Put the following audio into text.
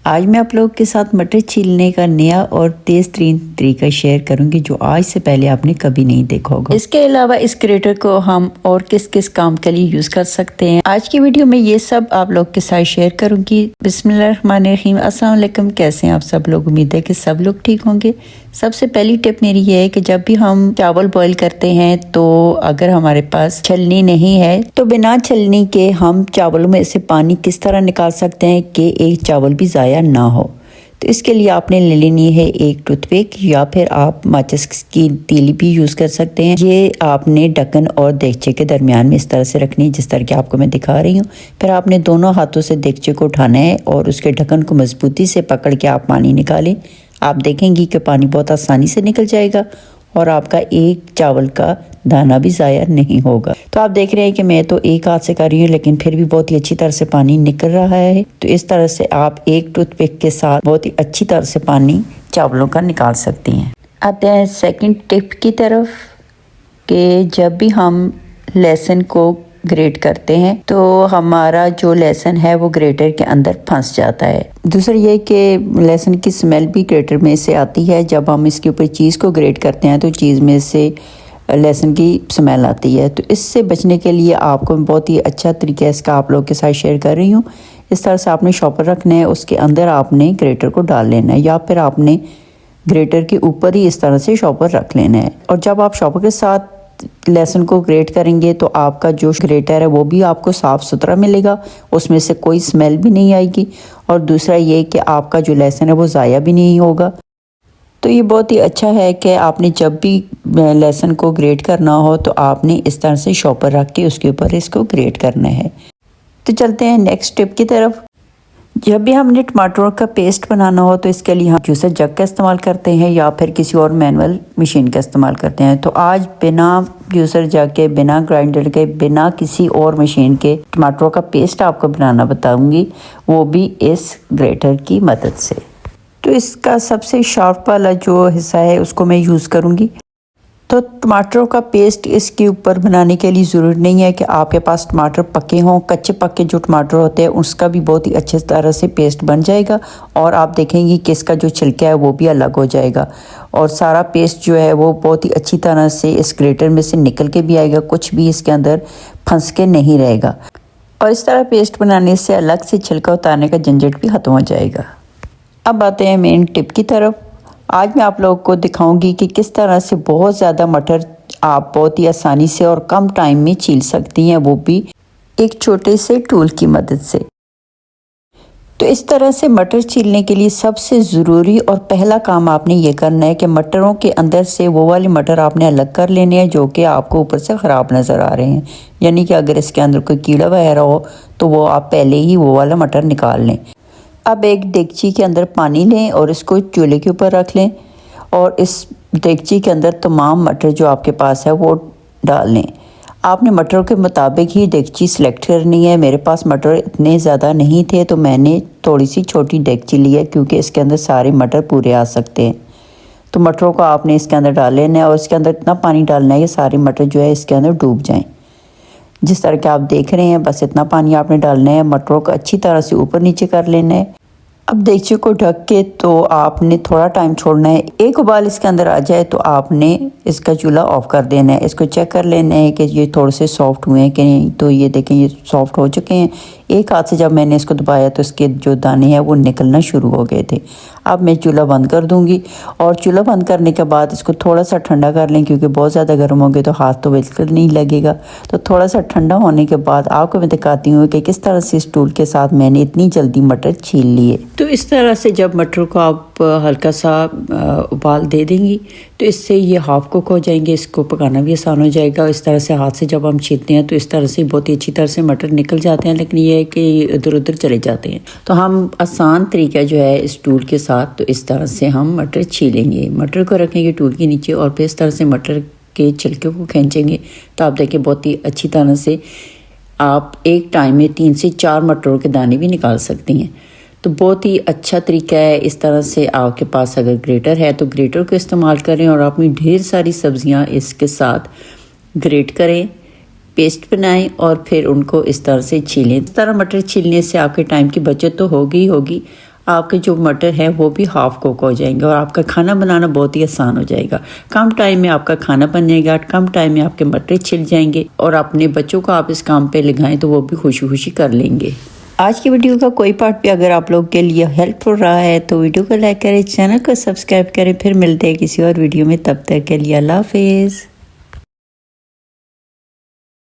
आज मैं आप लोगों के साथ मटर छीलने का नया और तेज़ तरीन तरीका शेयर करूंगी जो आज से पहले आपने कभी नहीं देखा होगा। इसके अलावा इस ग्रेटर को हम और किस किस काम के लिए यूज़ कर सकते हैं, आज की वीडियो में ये सब आप लोग के साथ शेयर करूंगी। बिस्मिल्लाहिर्रहमानिर्रहीम। अस्सलाम वालेकुम, कैसे हैं आप सब लोग? उम्मीद है कि सब लोग ठीक होंगे। सबसे पहली टिप मेरी ये है कि जब भी हम चावल बॉईल करते हैं तो अगर हमारे पास छलनी नहीं है तो बिना छलनी के हम चावलों में से पानी किस तरह निकाल सकते हैं कि एक चावल भी ज़ाया ना हो। तो इसके लिए आपने ले लेनी है एक टूथपिक या फिर आप माचिस की तीली भी यूज़ कर सकते हैं। ये आपने ढक्कन और देगचे के दरमियान में इस तरह से रखनी है जिस तरह की आपको मैं दिखा रही हूँ। फिर आपने दोनों हाथों से देगचे को उठाना है और उसके ढक्कन को मजबूती से पकड़ के आप पानी निकालें। आप देखेंगी कि पानी बहुत आसानी से निकल जाएगा और आपका एक चावल का दाना भी ज़ाया नहीं होगा। तो आप देख रहे हैं कि मैं तो एक हाथ से कर रही हूँ लेकिन फिर भी बहुत ही अच्छी तरह से पानी निकल रहा है। तो इस तरह से आप एक टूथपिक के साथ बहुत ही अच्छी तरह से पानी चावलों का निकाल सकती हैं। आते हैं सेकंड टिप की तरफ कि जब भी हम लहसुन को ग्रेट करते हैं तो हमारा जो लहसुन है वो ग्रेटर के अंदर फंस जाता है। दूसरा ये कि लहसुन की स्मेल भी ग्रेटर में से आती है। जब हम इसके ऊपर चीज़ को ग्रेट करते हैं तो चीज़ में से लहसुन की स्मेल आती है। तो इससे बचने के लिए आपको बहुत ही अच्छा तरीका इसका आप लोग के साथ शेयर कर रही हूँ। इस तरह से आपने शॉपर रखना है, उसके अंदर आपने ग्रेटर को डाल लेना है या फिर आपने ग्रेटर के ऊपर ही इस तरह से शॉपर रख लेना है। और जब आप शॉपर के साथ लहसुन को ग्रेट करेंगे तो आपका जो ग्रेटर है वो भी आपको साफ़ सुथरा मिलेगा, उसमें से कोई स्मेल भी नहीं आएगी। और दूसरा ये कि आपका जो लहसुन है वो ज़ाया भी नहीं होगा। तो ये बहुत ही अच्छा है कि आपने जब भी लहसुन को ग्रेट करना हो तो आपने इस तरह से शॉपर रख के उसके ऊपर इसको ग्रेट करना है। तो चलते हैं नेक्स्ट टिप की तरफ। जब भी हमने टमाटरों का पेस्ट बनाना हो तो इसके लिए हम जूसर जग का इस्तेमाल करते हैं या फिर किसी और मैनुअल मशीन का इस्तेमाल करते हैं। तो आज बिना जूसर जग के, बिना ग्राइंडर के, बिना किसी और मशीन के टमाटरों का पेस्ट आपको बनाना बताऊंगी, वो भी इस ग्रेटर की मदद से। तो इसका सबसे शार्प वाला जो हिस्सा है उसको मैं यूज़ करूँगी। तो टमाटरों का पेस्ट इसके ऊपर बनाने के लिए ज़रूरी नहीं है कि आपके पास टमाटर पके हों। कच्चे पक्के जो टमाटर होते हैं उसका भी बहुत ही अच्छे तरह से पेस्ट बन जाएगा और आप देखेंगी कि इसका जो छिलका है वो भी अलग हो जाएगा और सारा पेस्ट जो है वो बहुत ही अच्छी तरह से इस ग्रेटर में से निकल के भी आएगा, कुछ भी इसके अंदर फंस के नहीं रहेगा। और इस तरह पेस्ट बनाने से अलग से छिलका उतारने का झंझट भी ख़त्म हो जाएगा। अब आते हैं मेन टिप की तरफ। आज मैं आप लोगों को दिखाऊंगी कि किस तरह से बहुत ज़्यादा मटर आप बहुत ही आसानी से और कम टाइम में छील सकती हैं, वो भी एक छोटे से टूल की मदद से। तो इस तरह से मटर छीलने के लिए सबसे ज़रूरी और पहला काम आपने ये करना है कि मटरों के अंदर से वो वाले मटर आपने अलग कर लेने हैं जो कि आपको ऊपर से ख़राब नज़र आ रहे हैं। यानी कि अगर इसके अंदर कोई कीड़ा वगैरह हो तो वो आप पहले ही वो वाला मटर निकाल लें। अब एक देगची के अंदर पानी लें और इसको चूल्हे के ऊपर रख लें और इस देगची के अंदर तमाम मटर जो आपके पास है वो डाल लें। आपने मटरों के मुताबिक ही देगची सिलेक्ट करनी है। मेरे पास मटर इतने ज़्यादा नहीं थे तो मैंने थोड़ी सी छोटी देगची ली है क्योंकि इसके अंदर सारे मटर पूरे आ सकते हैं। तो मटरों को आपने इसके अंदर डाल लेना है और इसके अंदर इतना पानी डालना है कि सारे मटर जो है इसके अंदर डूब जाएँ। जिस तरह के आप देख रहे हैं बस इतना पानी आपने डालना है। मटरों को अच्छी तरह से ऊपर नीचे कर लेना है। अब देगची को ढक के तो आपने थोड़ा टाइम छोड़ना है। एक उबाल इसके अंदर आ जाए तो आपने इसका चूल्हा ऑफ कर देना है। इसको चेक कर लेना है कि ये थोड़े से सॉफ्ट हुए हैं कि नहीं। तो ये देखें ये सॉफ्ट हो चुके हैं। एक हाथ से जब मैंने इसको दबाया तो इसके जो दाने हैं वो निकलना शुरू हो गए थे। अब मैं चूल्हा बंद कर दूंगी और चूल्हा बंद करने के बाद इसको थोड़ा सा ठंडा कर लें क्योंकि बहुत ज़्यादा गर्म हो गए तो हाथ तो बिल्कुल नहीं लगेगा। तो थोड़ा सा ठंडा होने के बाद आपको मैं दिखाती हूँ कि किस तरह से इस टूल के साथ मैंने इतनी जल्दी मटर छील लिए। तो इस तरह से जब मटर को आप हल्का सा उबाल दे देंगी तो इससे ये हाफ कुक हो जाएंगे, इसको पकाना भी आसान हो जाएगा। इस तरह से हाथ से जब हम छीलते हैं तो इस तरह से बहुत ही अच्छी तरह से मटर निकल जाते हैं, लेकिन ये है कि इधर उधर चले जाते हैं। तो हम आसान तरीका जो है इस टूल के साथ, तो इस तरह से हम मटर छीलेंगे। मटर को रखेंगे टूल के नीचे और फिर इस तरह से मटर के छिलके को खींचेंगे तो आप देखिए बहुत ही अच्छी तरह से आप एक टाइम में 3 से 4 मटरों के दाने भी निकाल सकती हैं। तो बहुत ही अच्छा तरीका है। इस तरह से आपके पास अगर ग्रेटर है तो ग्रेटर को इस्तेमाल करें और अपनी ढेर सारी सब्जियां इसके साथ ग्रेट करें, पेस्ट बनाएं और फिर उनको इस तरह से छीलें। इस तरह मटर छीलने से आपके टाइम की बचत तो होगी ही होगी, आपके जो मटर है वो भी हाफ कुक हो जाएंगे और आपका खाना बनाना बहुत ही आसान हो जाएगा। कम टाइम में आपका खाना बन जाएगा, कम टाइम में आपके मटर छिल जाएंगे और अपने बच्चों को आप इस काम पे लगाएं तो वो भी खुशी खुशी कर लेंगे। आज की वीडियो का कोई पार्ट भी अगर आप लोग के लिए हेल्पफुल रहा है तो वीडियो को लाइक करें, चैनल को सब्सक्राइब करें। फिर मिलते हैं किसी और वीडियो में, तब तक के लिए अल्लाह हाफिज़।